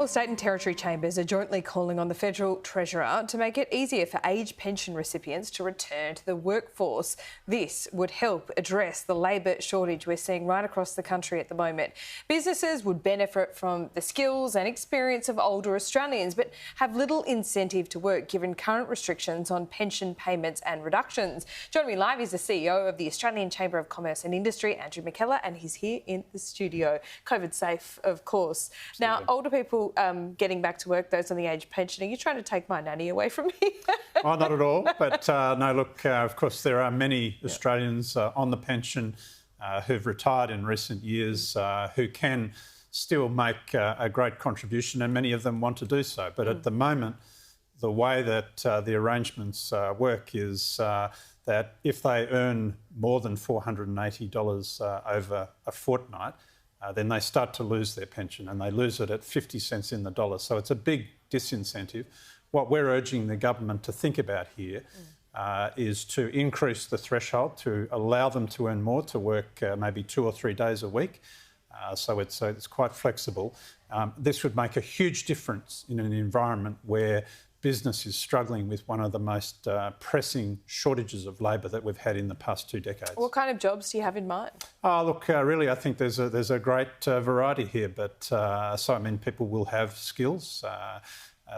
Well, State and Territory Chambers are jointly calling on the Federal Treasurer to make it easier for age pension recipients to return to the workforce. This would help address the labour shortage we're seeing right across the country at the moment. Businesses would benefit from the skills and experience of older Australians, but have little incentive to work given current restrictions on pension payments and reductions. Joining me live is the CEO of the Australian Chamber of Commerce and Industry, Andrew McKellar, and he's here in the studio. COVID safe, of course. Absolutely. Now, older people getting back to work, those on the age pension, are you trying to take my nanny away from me? Oh, not at all. But no, look, of course, there are many Australians on the pension who've retired in recent years who can still make a great contribution, and many of them want to do so. But at the moment, the way that the arrangements work is that if they earn more than $480 over a fortnight, then they start to lose their pension, and they lose it at 50 cents in the dollar. So it's a big disincentive. What we're urging the government to think about here is to increase the threshold to allow them to earn more, to work maybe 2 or 3 days a week. So it's quite flexible. This would make a huge difference in an environment where business is struggling with one of the most pressing shortages of labour that we've had in the past 2 decades. What kind of jobs do you have in mind? Oh, look, really, I think there's a great variety here. But so, I mean, people will have skills.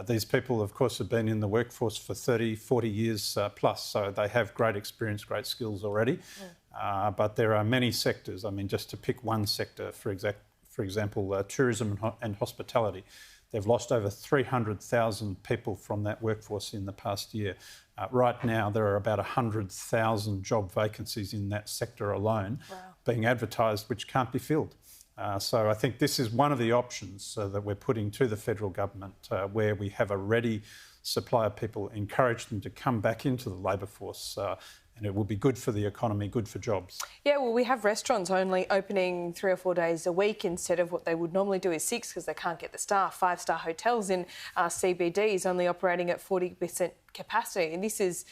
These people, of course, have been in the workforce for 30, 40 years plus, so they have great experience, great skills already. But there are many sectors. I mean, just to pick one sector, for example, tourism and hospitality. They've lost over 300,000 people from that workforce in the past year. Right now, there are about 100,000 job vacancies in that sector alone being advertised, which can't be filled. So I think this is one of the options that we're putting to the federal government, where we have a ready supply of people, encourage them to come back into the labour force, and it will be good for the economy, good for jobs. Yeah, well, we have restaurants only opening 3 or 4 days a week instead of what they would normally do is 6 because they can't get the staff. 5-star hotels in CBDs only operating at 40% capacity, and this is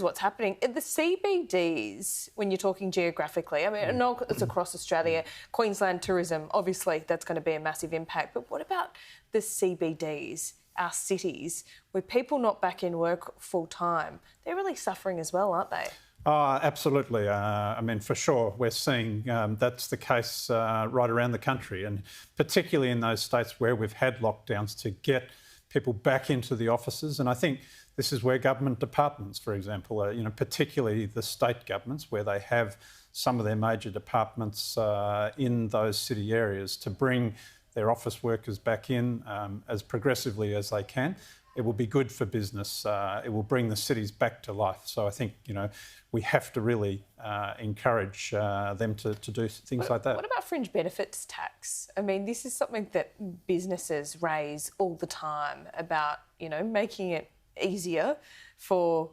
what's happening. The CBDs, when you're talking geographically, I mean, I know it's across Australia, Queensland tourism, obviously that's going to be a massive impact, but what about the CBDs? Our cities, with people not back in work full time, they're really suffering as well, aren't they? Oh, absolutely. I mean, for sure, we're seeing that's the case right around the country, and particularly in those states where we've had lockdowns, to get people back into the offices. And I think this is where government departments, for example, particularly the state governments, where they have some of their major departments in those city areas, to bring their office workers back in as progressively as they can. It will be good for business. It will bring the cities back to life. So I think, we have to really encourage them to do things like that. What about fringe benefits tax? I mean, this is something that businesses raise all the time about, making it easier for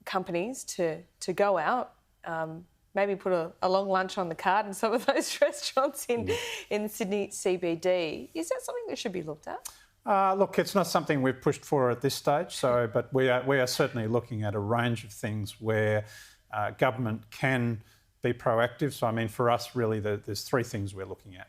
companies to go out, maybe put a long lunch on the card in some of those restaurants in Sydney CBD. Is that something that should be looked at? Look, it's not something we've pushed for at this stage, but we are certainly looking at a range of things where government can be proactive. So, I mean, for us, really, there's 3 things we're looking at.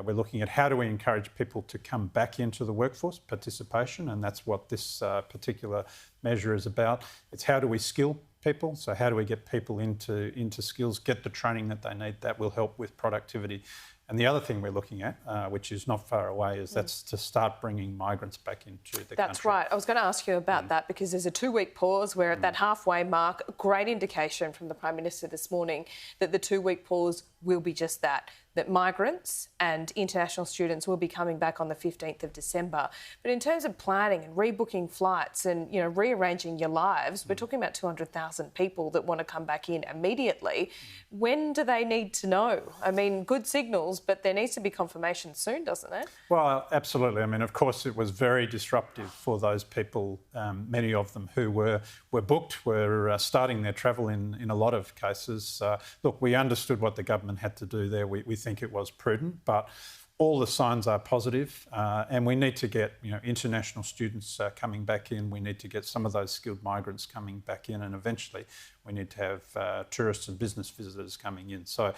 We're looking at how do we encourage people to come back into the workforce, participation, and that's what this particular measure is about. It's how do we skill people, so how do we get people into skills, get the training that they need. That will help with productivity. And the other thing we're looking at, which is not far away, is that's to start bringing migrants back into the country. That's right. I was going to ask you about that, because there's a 2-week pause. We're at that halfway mark. A great indication from the Prime Minister this morning that the 2-week pause will be just that migrants and international students will be coming back on the 15th of December. But in terms of planning and rebooking flights and, rearranging your lives, we're talking about 200,000 people that want to come back in immediately. When do they need to know? I mean, good signals, but there needs to be confirmation soon, doesn't there? Well, absolutely. I mean, of course, it was very disruptive for those people, many of them who were booked, were starting their travel in a lot of cases. Look, we understood what the government had to do there. We think it was prudent, but all the signs are positive, and we need to get international students coming back in. We need to get some of those skilled migrants coming back in, and eventually we need to have tourists and business visitors coming in. So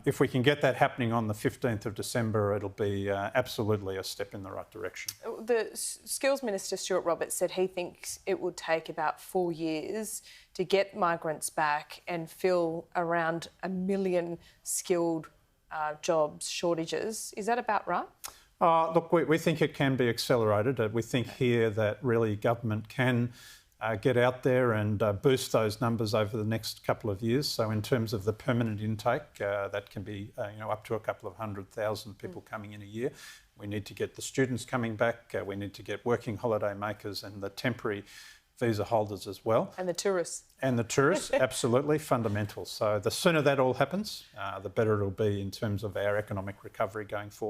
if we can get that happening on the 15th of December, it'll be absolutely a step in the right direction. The Skills Minister, Stuart Roberts, said he thinks it would take about 4 years to get migrants back and fill around 1 million skilled jobs shortages. Is that about right? Look, we think it can be accelerated. We think here that really government can get out there and boost those numbers over the next couple of years. So in terms of the permanent intake, that can be up to a couple of 100,000 people coming in a year. We need to get the students coming back. We need to get working holiday makers and the temporary visa holders as well. And the tourists. And the tourists, absolutely, fundamental. So the sooner that all happens, the better it'll be in terms of our economic recovery going forward.